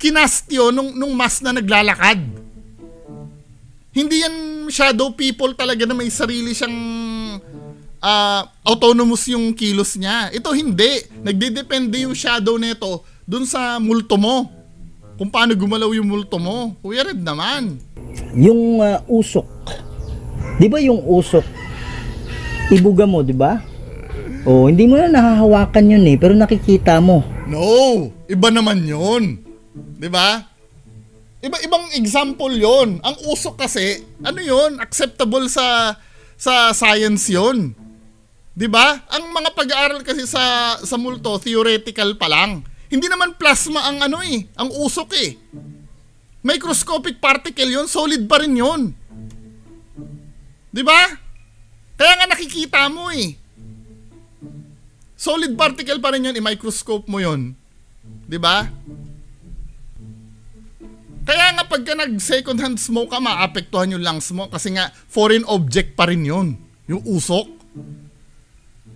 Kinast yun nung mask na naglalakad. Hindi yan shadow people talaga na may sarili siyang autonomous yung kilos niya. Ito hindi. Nagdedepende yung shadow nito dun sa multo mo. Kung paano gumalaw yung multo mo. Kuya Red naman. yung usok. 'Di ba yung usok? Ibuga mo, 'di ba? Oh, hindi mo na nahahawakan yun eh, pero nakikita mo. No! Iba naman yun. 'Di ba? Ibang example yon. Ang usok kasi, yun? Acceptable sa science yon. 'Di ba? Ang mga pag-aaral kasi sa multo, theoretical pa lang. Hindi naman plasma ang ang usok eh. Microscopic particle yon, solid pa rin yon. 'Di ba? Kaya nga nakikita mo eh. Solid particle pa rin yon, i-microscope mo yon. 'Di ba? Kaya nga pagka nag-second hand smoke ka, maapektuhan yung lungs mo kasi nga foreign object pa rin yun, yung usok.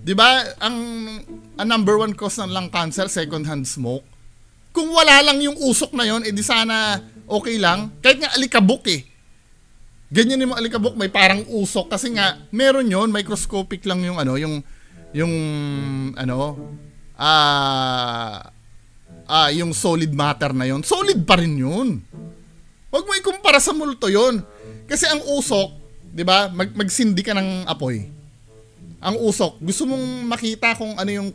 'Di ba? Ang number one cause ng lung cancer, second hand smoke. Kung wala lang yung usok na yon, edi sana okay lang. Kahit nga alikabok eh. Ganyan yung alikabok, may parang usok kasi nga meron yon, microscopic lang yung yung solid matter na yon. Solid pa rin yun. Huwag mo ikumpara sa multo yon. Kasi ang usok, 'di ba? Magsindi ka ng apoy. Ang usok, gusto mong makita kung ano yung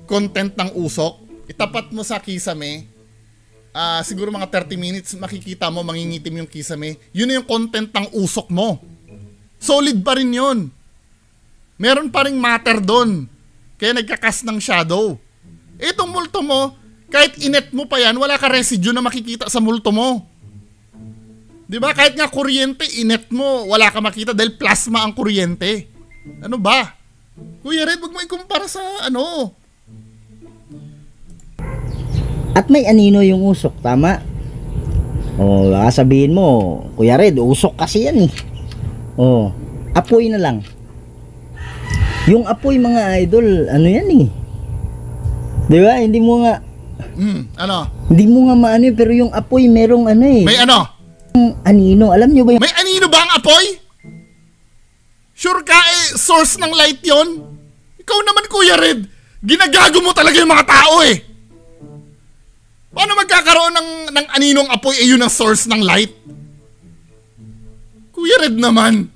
content ng usok, itapat mo sa kisame. Siguro mga 30 minutes makikita mo mangingitim yung kisame. Yun na yung content ng usok mo. Solid pa rin yun. Meron pa ring matter doon. Kaya nagkakas ng shadow. Itong multo mo, kahit inet mo pa yan, wala ka residue na makikita sa multo mo. 'Di ba? Kahit nga kuryente, inet mo, wala ka makita dahil plasma ang kuryente. Ano ba? Kuya Red, wag mo ikumpara sa ano. At may anino yung usok, tama? O, baka sabihin mo, Kuya Red, usok kasi yan eh. O, apoy na lang. Yung apoy, mga idol, ano yan eh. Di ba? Hindi mo nga, Ano? hindi mo nga maano eh, pero yung apoy merong ano eh. May ano? Anino, alam nyo ba yung May anino ba ang apoy? Sure ka source ng light yon? Ikaw naman, Kuya Red, ginagago mo talaga yung mga tao eh. Paano magkakaroon ng aninong apoy yun ang source ng light? Kuya Red naman.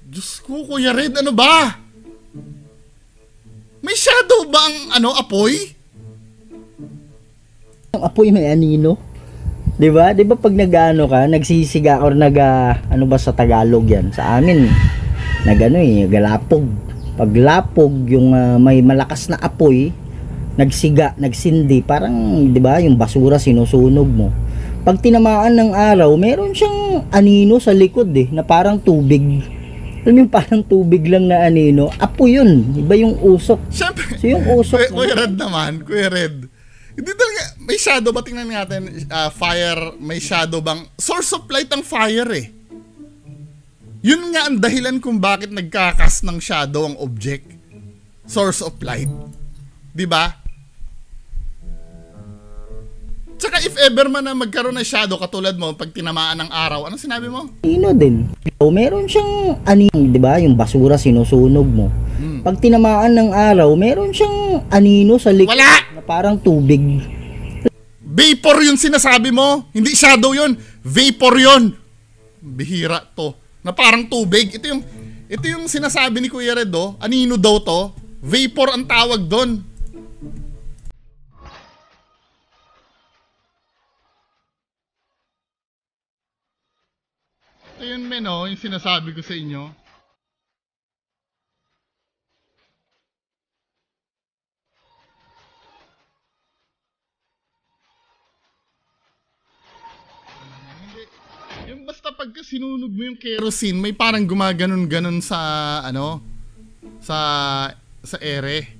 Diyos ko, Kuya Red, ano ba? May shadow ba ang apoy? apoy may anino? 'Di ba? 'Di ba pag nag-ano ka, nagsisiga or ano ba sa Tagalog 'yan? Sa amin galapog. Pag lapog yung may malakas na apoy, nagsiga, nagsindi, parang 'di ba, yung basura sinusunog mo. Pag tinamaan ng araw, meron siyang anino sa likod na parang tubig. Alam mo yung parang tubig lang na anino, apoy yun. Iba yung usok. Siyempre. So yung usok Kuya Red naman, Kuya Red. Hindi talaga, may shadow ba? Tingnan natin, fire, may shadow bang? Source of light ang fire eh. Yun nga ang dahilan kung bakit nagkakas ng shadow ang object. Source of light. Diba? Tsaka if ever man na magkaroon ng shadow katulad mo pag tinamaan ng araw, anong sinabi mo? Anino din. O, meron siyang anino, 'di ba? Yung basura sinusunog mo. Pag tinamaan ng araw, meron siyang anino sa likod. Wala! Na parang tubig. Vapor yung sinasabi mo. Hindi shadow yun. Vapor yun. Bihira to. Na parang tubig. Ito yung sinasabi ni Kuya Red, anino daw to. Vapor ang tawag doon. Ayun men, yung sinasabi ko sa inyo. Yung basta pagka sinunog mo yung kerosene, may parang gumaganon-ganon sa sa ere.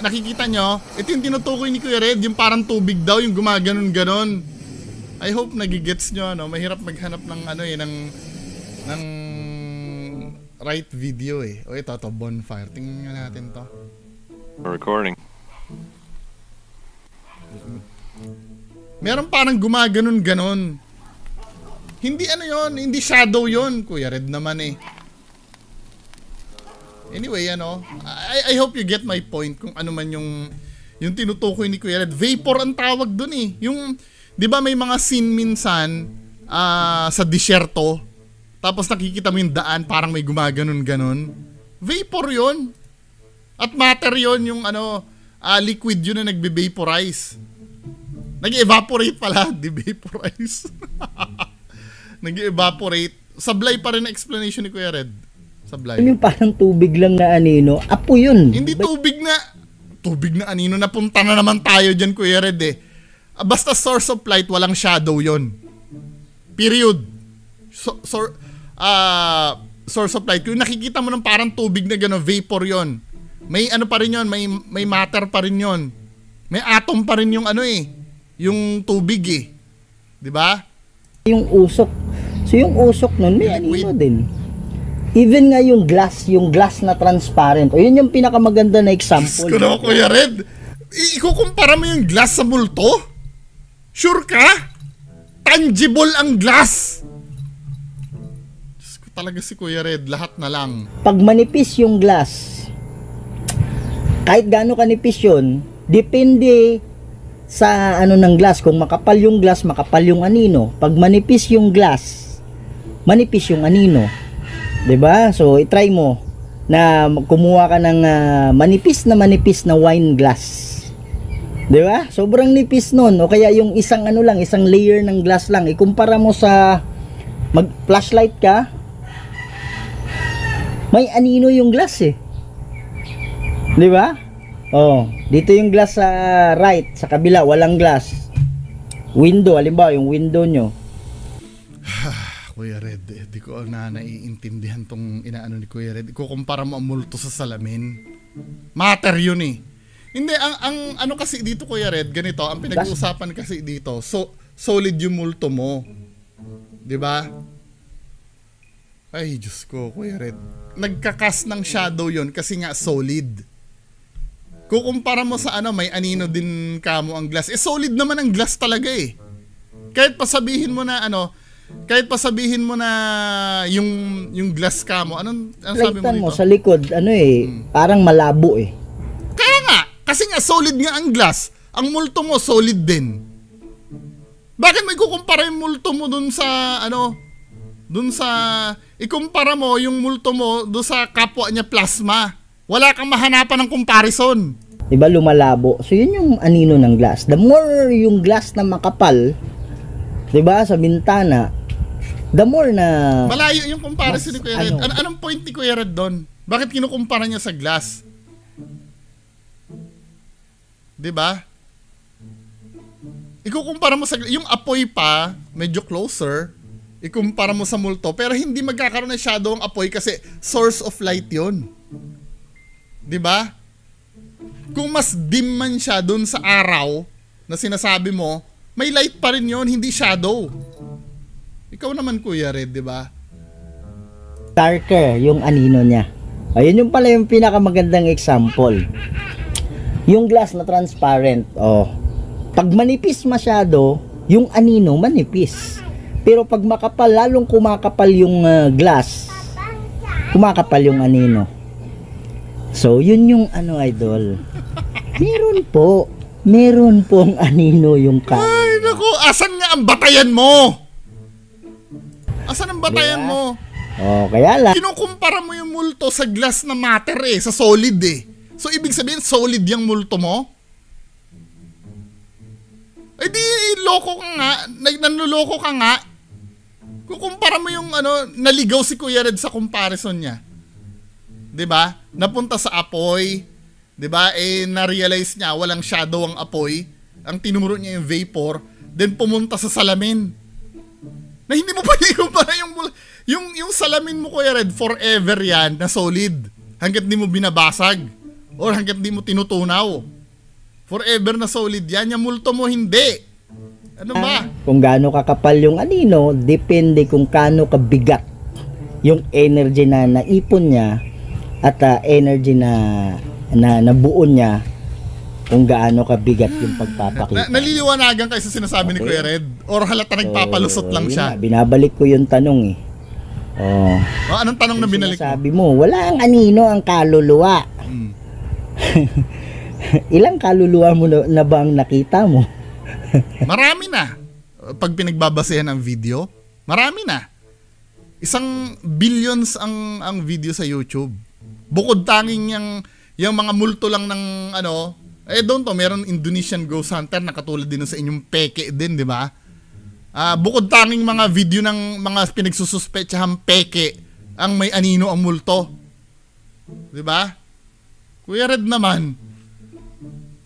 Nakikita nyo, ito yung tinutukoy ni Kuya Red, yung parang tubig daw, yung gumaganon-ganon. I hope nagigets nyo, mahirap maghanap ng ng right video eh. O ito, bonfire. Tingnan natin to. Recording. Meron parang gumaganon-ganon. Hindi yon, hindi shadow yon, Kuya Red naman eh. Anyway, I hope you get my point kung ano man yung tinutukoy ni Kuya Red. Vapor ang tawag dun eh. Yung, di ba may mga scene minsan sa disyerto, tapos nakikita mo yung daan, parang may gumaganon-ganon. Vapor yon. At matter yon, yung liquid yun na nagbe-vaporize. Nag-evaporate pala, de-vaporize. Nag-evaporate. Sablay pa rin ang explanation ni Kuya Red. Sablay. Yung parang tubig lang na anino, apoy yun. Hindi tubig na anino. Napunta na naman tayo dyan, Kuya Red eh. Basta source of light, walang shadow yon. Period. Source of light. Kung nakikita mo ng parang tubig na gano'n, vapor yon. May pa rin yon, may matter pa rin yon. May atom pa rin yung yung tubig eh. 'Di ba? Yung usok. So yung usok nun, may anino din. Even nga yung glass na transparent. O yun yung pinakamaganda na example. Kuno, Kuya Red. Ikukumpara mo yung glass sa multo? Sure ka? Tangible ang glass. Diyos ko talaga si Kuya Red, lahat na lang. Pag manipis yung glass, kahit gaano kanipis yun, depende sa ng glass. Kung makapal yung glass, makapal yung anino. Pag manipis yung glass, manipis yung anino. 'Di ba? So i-try mo na kumuha ka ng manipis na wine glass. 'Di ba? Sobrang nipis nun. O kaya yung isang isang layer ng glass lang, ikumpara mo sa mag-flashlight ka. May anino yung glass eh. 'Di ba? Oh, dito yung glass sa right, sa kabila walang glass. Window, halimbawa yung window nyo. Kuya Red, di ko na naiintindihan tong inaano ni Kuya Red. Ikukumpara mo ang multo sa salamin. Matter yun eh. Hindi, ang ano kasi dito Kuya Red, ganito, ang pinag-uusapan kasi dito, solid yung multo mo. Diba? Ay, Diyos ko, Kuya Red. Nagkakas ng shadow yon kasi nga solid. Kukumpara mo sa ano, may anino din kamo ang glass. Solid naman ang glass talaga eh. Kahit pa sabihin mo na ano, kahit pa sabihin mo na yung glass ka mo, anong sabi mo dito? Mo sa likod, ano eh, parang malabo eh. Kaya nga, kasi nga solid nga ang glass, ang multo mo solid din. Bakit may kukumpara yung multo mo dun sa, ano, dun sa, ikumpara mo yung multo mo dun sa kapwa niya plasma. Wala kang mahanapan ng comparison. Diba lumalabo? So yun yung anino ng glass. The more yung glass na makapal, diba, sa bintana, the more na... Malayo yung comparison ni Kuya Red. Anong point ni Kuya Red doon? Bakit kinukumpara niya sa glass? Diba? Ikukumpara mo sa... Yung apoy pa, medyo closer. Ikumpara mo sa multo. Pero hindi magkakaroon ng shadow ang apoy kasi source of light yun. Diba? Kung mas dim man siya dun sa araw na sinasabi mo, may light pa rin yun, hindi shadow. Ikaw naman Kuya Red, di ba? Darker yung anino niya. Ayun yung pala yung pinakamagandang example. Yung glass na transparent, oh. Pag manipis masyado, yung anino manipis. Pero pag makapal, lalong kumakapal yung glass, kumakapal yung anino. So, yun yung ano, idol. Meron pong anino yung kamo. Ay, naku, asan nga ang batayan mo? Asan ang batayan mo? Oh, kaya lang. Kinukumpara mo yung multo sa glass na matter eh, sa solid eh. So, ibig sabihin, solid yung multo mo? Eh di, loko ka nga. Nanluloko ka nga. Kukumpara mo yung ano, naligaw si Kuya Red sa comparison niya. 'Di ba? Napunta sa apoy, 'di ba? Eh na-realize niya walang shadow ang apoy. Ang tinuro niya yung vapor, then pumunta sa salamin. Na hindi mo pwede kumpara yung salamin mo Kuya Red, forever yan na solid. Hangga't di mo binabasag or hangga't di mo tinutunaw. Forever na solid yan. Yung multo mo hindi. Ano ba? Kung gaano kakapal yung anino, depende kung gaano kabigat yung energy na naipon niya at energy na nabuo niya, kung gaano kabigat yung pagpapakita. Naliliwanagan kayo sa sinasabi ni Kuya Red? Or halata nagpapalusot lang siya? Binabalik ko yung tanong eh. Oh, anong tanong na binalik mo? Sabi mo, wala ang anino ang kaluluwa. Ilang kaluluwa mo na ba ang nakita mo? Marami na. Pag pinagbabasehan ang video, marami na. 1 billions ang video sa YouTube. Bukod tanging yung mga multo lang ng ano, don't know, meron Indonesian ghost hunter na katulad din sa inyong peke din, di ba? Bukod tanging mga video ng mga pinagsususpetsahang peke ang may anino ang multo. Di ba? Kuya Red naman,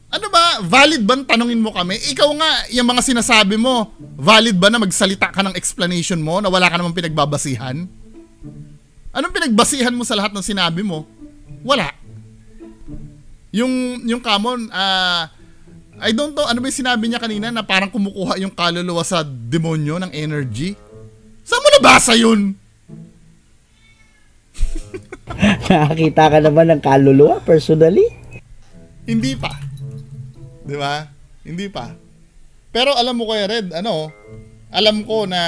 ano ba, valid ba tanungin mo kami? Ikaw nga, yung mga sinasabi mo, valid ba na magsalita ka ng explanation mo na wala ka namang pinagbabasihan? Anong pinagbasihan mo sa lahat ng sinabi mo? Wala. Yung Kamon, I don't know, ano ba yung sinabi niya kanina na parang kumukuha yung kaluluwa sa demonyo ng energy? Saan mo nabasa yun? Nakakita ka naman ng kaluluwa personally? Hindi pa. Di ba? Hindi pa. Pero alam mo Kuya Red, alam ko na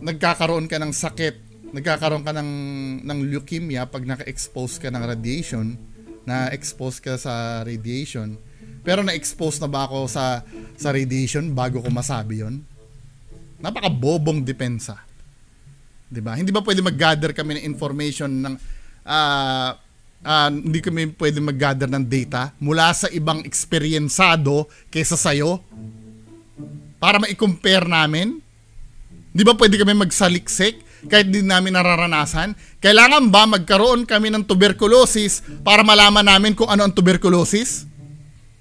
nagkakaroon ka ng sakit, nagkakaroon ka ng leukemia pag naka-expose ka ng radiation, na-expose ka sa radiation. Pero na-expose na ba ako sa radiation bago ko masabi yon? Napaka-bobong depensa. 'Di ba? Hindi ba pwede mag-gather kami ng information ng hindi kami pwede mag-gather ng data mula sa ibang eksperyensado kaysa sa'yo para ma-compare namin? Di ba pwede kami magsaliksik kahit di namin nararanasan? Kailangan ba magkaroon kami ng tuberculosis para malaman namin kung ano ang tuberculosis?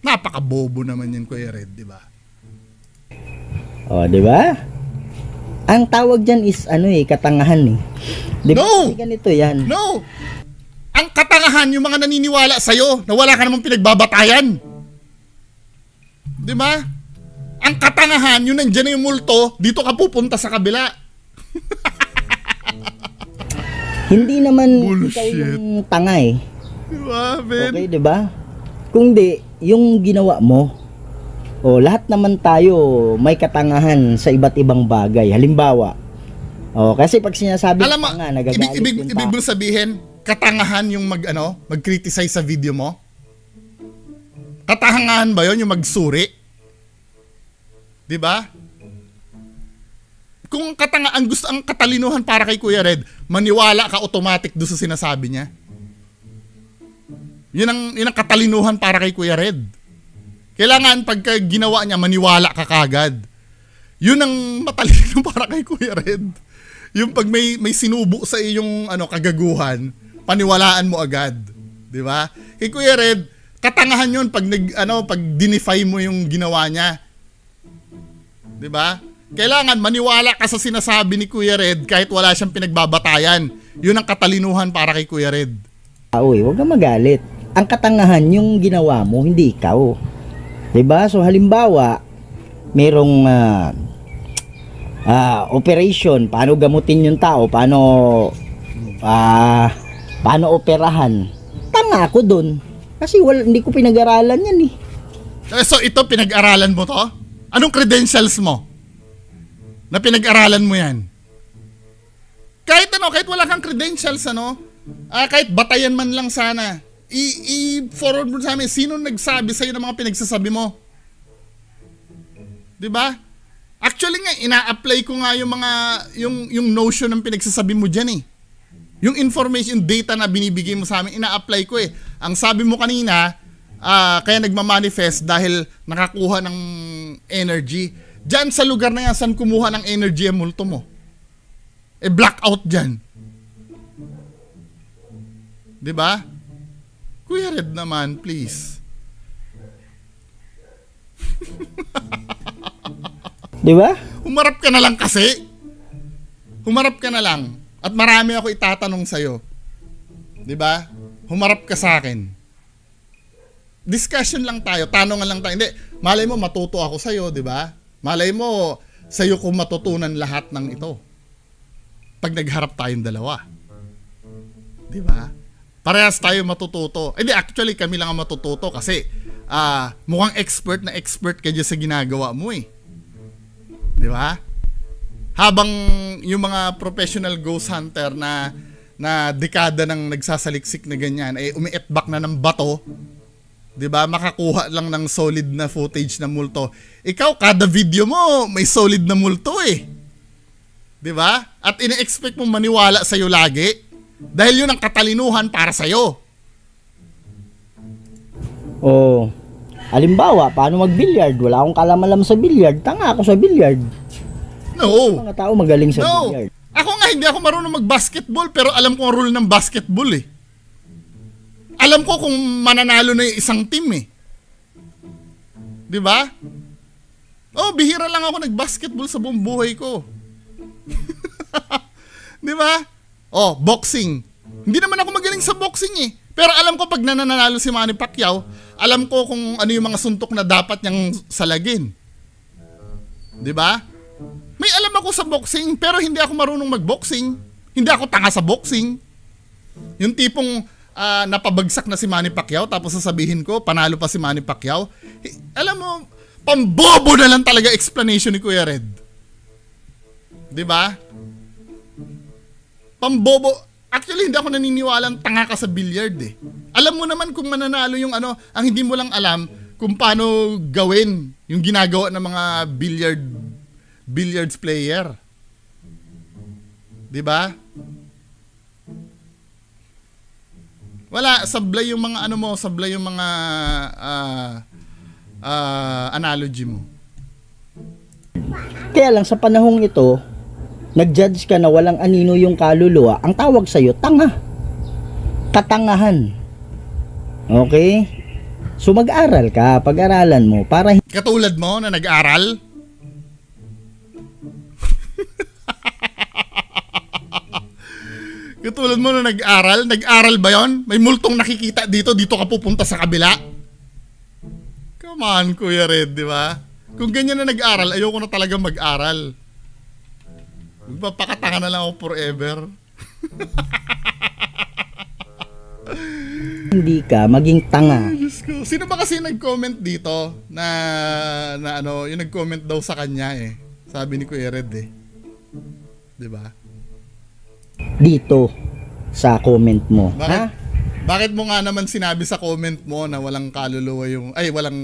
Napaka-bobo naman yun, Kuya Red, di ba? Oh, di ba? Ang tawag dyan is katangahan eh. Di ba? No! Kasi ganito yan. No! Ang katangahan, yung mga naniniwala sa'yo na wala ka namang pinagbabatayan. Di ba? Ang katangahan, yun nandyan na yung multo, dito ka pupunta sa kabila. Hindi naman ikaw Bullshit. yung tanga eh. Di ba, Ben? Okay, di ba? Kung di, yung ginawa mo, lahat naman tayo may katangahan sa iba't ibang bagay. Halimbawa, kasi pag sinasabi Alam mo, tanga, nagagalit yung ibig mo sabihin, katangahan yung mag-criticize sa video mo? Katangahan ba yon yung magsuri? Di ba? Kung ang katalinuhan para kay Kuya Red, maniwala ka automatic doon sa sinasabi niya. Yun ang katalinuhan para kay Kuya Red. Kailangan pagka ginawa niya, maniwala ka kagad. Yun ang matalino para kay Kuya Red. Yung pag may sinubo sa iyong kagaguhan, paniwalaan mo agad. 'Di ba? Kay Kuya Red, katangahan yun pag pag dinify mo yung ginawa niya. 'Di ba? Kailangan maniwala ka sa sinasabi ni Kuya Red kahit wala siyang pinagbabatayan. Yun ang katalinuhan para kay Kuya Red. Huwag kang magalit. Ang katangahan yung ginawa mo, hindi ikaw. 'Di ba? So halimbawa, merong operation, paano gamutin yung tao, paano operahan. Tanga ako dun. Kasi hindi ko pinag-aralan yan eh. So ito, pinag-aralan mo to? Anong credentials mo? Na pinag-aralan mo yan? Kahit kahit wala kang credentials, kahit batayan man lang sana, i-forward mo sa amin, sino nagsabi sa'yo ng mga pinagsasabi mo? Diba? Actually nga, ina-apply ko nga yung notion ng pinagsasabi mo dyan eh. Yung information, data na binibigay mo sa amin, ina-apply ko eh. Ang sabi mo kanina, kaya nagmamanifest dahil nakakuha ng energy. Diyan sa lugar na yan, saan kumuha ng energy ang multo mo? Blackout dyan. Diba? Kuya Red naman, please. Diba? Humarap ka na lang kasi. Humarap ka na lang. At marami ako itatanong sa'yo. Diba? Humarap ka sa akin. Discussion lang tayo. Tanongan lang tayo. Hindi, malay mo matuto ako sa'yo, diba? Malay mo sa'yo kung matutunan lahat ng ito. Pag nagharap tayong dalawa. Diba? Parehas tayo matututo. Hindi, actually kami lang ang matututo kasi mukhang expert ka dyan sa ginagawa mo eh. Di ba? Habang yung mga professional ghost hunter na dekada nang nagsasaliksik na ganyan ay umietbak na ng bato, 'di ba? Makakuha lang ng solid na footage na multo. Ikaw kada video mo may solid na multo eh. 'Di ba? At ine-expect mo maniwala sa iyo lagi dahil 'yun ang katalinuhan para sa iyo. Halimbawa, paano mag-billiard? Wala akong kalam-alam sa billiard. Tanga ako sa billiard. No. Mga tao magaling sa billiard. Ako nga, hindi ako marunong mag-basketball pero alam ko ang rule ng basketball eh. Alam ko kung mananalo na yung isang team eh. Di ba? Bihira lang ako nag-basketball sa buong buhay ko. Di ba? Boxing. Hindi naman ako magaling sa boxing eh. Pero alam ko pag nananalo si Manny Pacquiao, alam ko kung ano yung mga suntok na dapat niyang salagin. 'Di ba? May alam ako sa boxing, pero hindi ako marunong mag-boxing. Hindi ako tanga sa boxing. Yung tipong napabagsak na si Manny Pacquiao tapos sasabihin ko, panalo pa si Manny Pacquiao. Alam mo, pambobo na lang talaga explanation ni Kuya Red. 'Di ba? Pambobo. Actually, hindi ako naniniwalang tanga ka sa billiard eh. Alam mo naman kung mananalo yung ang hindi mo lang alam kung paano gawin yung ginagawa ng mga billiards player. 'Di ba? Wala, sablay yung mga sablay yung mga analogy mo. Kaya lang sa panahong ito, nag-judge ka na walang anino yung kaluluwa, ang tawag sa'yo, tanga. Katangahan. Okay? So mag-aral ka, pag-aralan mo, para Katulad mo na nag-aral? Katulad mo na nag-aral ba yon? May multong nakikita dito ka pupunta sa kabila. Come on, Kuya Red, di ba? Kung ganyan na nag-aral, ayoko na talaga mag-aral. Magpapakatanga na lang ako forever. Hindi ka maging tanga. Diyos ko. Sino ba kasi nag-comment dito na ano, yung nag-comment daw sa kanya eh. Sabi ni Kuya Red eh. Di ba? Dito sa comment mo. Ha? Bakit mo nga naman sinabi sa comment mo na walang kaluluwa walang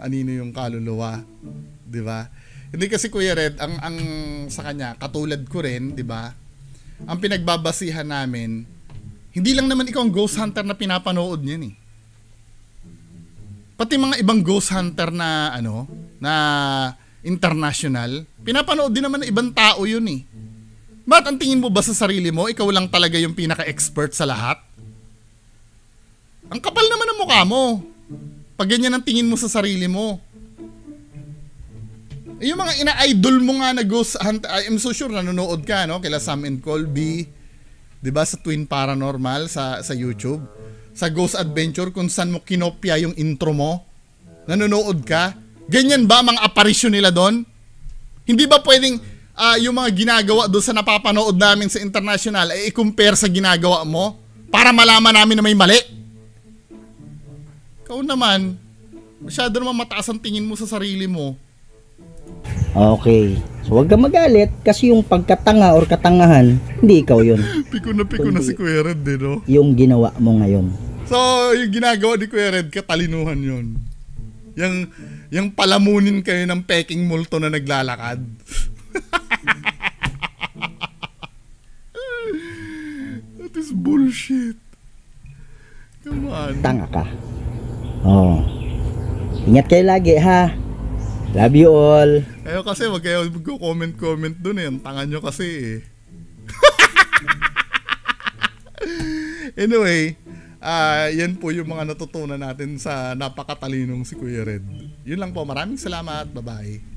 anino yung kaluluwa, 'di ba? Hindi kasi Kuya Red, ang sa kanya katulad ko rin, 'di ba? Ang pinagbabasihan namin, hindi lang naman ikaw ang ghost hunter na pinapanood niyan eh. Pati mga ibang ghost hunter na na international, pinapanood din naman ng ibang tao 'yun eh. Ba't ang tingin mo ba sa sarili mo, ikaw lang talaga yung pinaka-expert sa lahat? Ang kapal naman ng mukha mo. Pag ganyan ang tingin mo sa sarili mo. Yung mga ina-idol mo nga na ghost hunter, I'm so sure nanonood ka, no? Kila Sam and Colby, 'di ba, sa Twin Paranormal sa YouTube, sa Ghost Adventure kung saan mo kinopya yung intro mo. Nanonood ka? Ganyan ba mga aparisyon nila doon? Hindi ba pwedeng yung mga ginagawa doon sa napapanood namin sa international ay i-compare sa ginagawa mo para malaman namin na may mali? Ikaw naman, masyado naman mataas ang tingin mo sa sarili mo. Okay. So huwag ka magalit kasi yung pagkatanga or katangahan, hindi ikaw yun. Piko na si Kuya Red din, no? Yung ginawa mo ngayon. So, yung ginagawa ni Kuya Red, katalinuhan yun. Yung palamunin kayo ng peking multo na naglalakad. That is bullshit. Come on. Tanga ka. Oh. Ingat kayo lagi ha. Love you all. Kayo kasi wag kayo mag-comment dun eh. Ang tanga nyo kasi eh. Anyway, yan po yung mga natutunan natin sa napakatalinong si Kuya Red. Yun lang po. Maraming salamat. Bye-bye.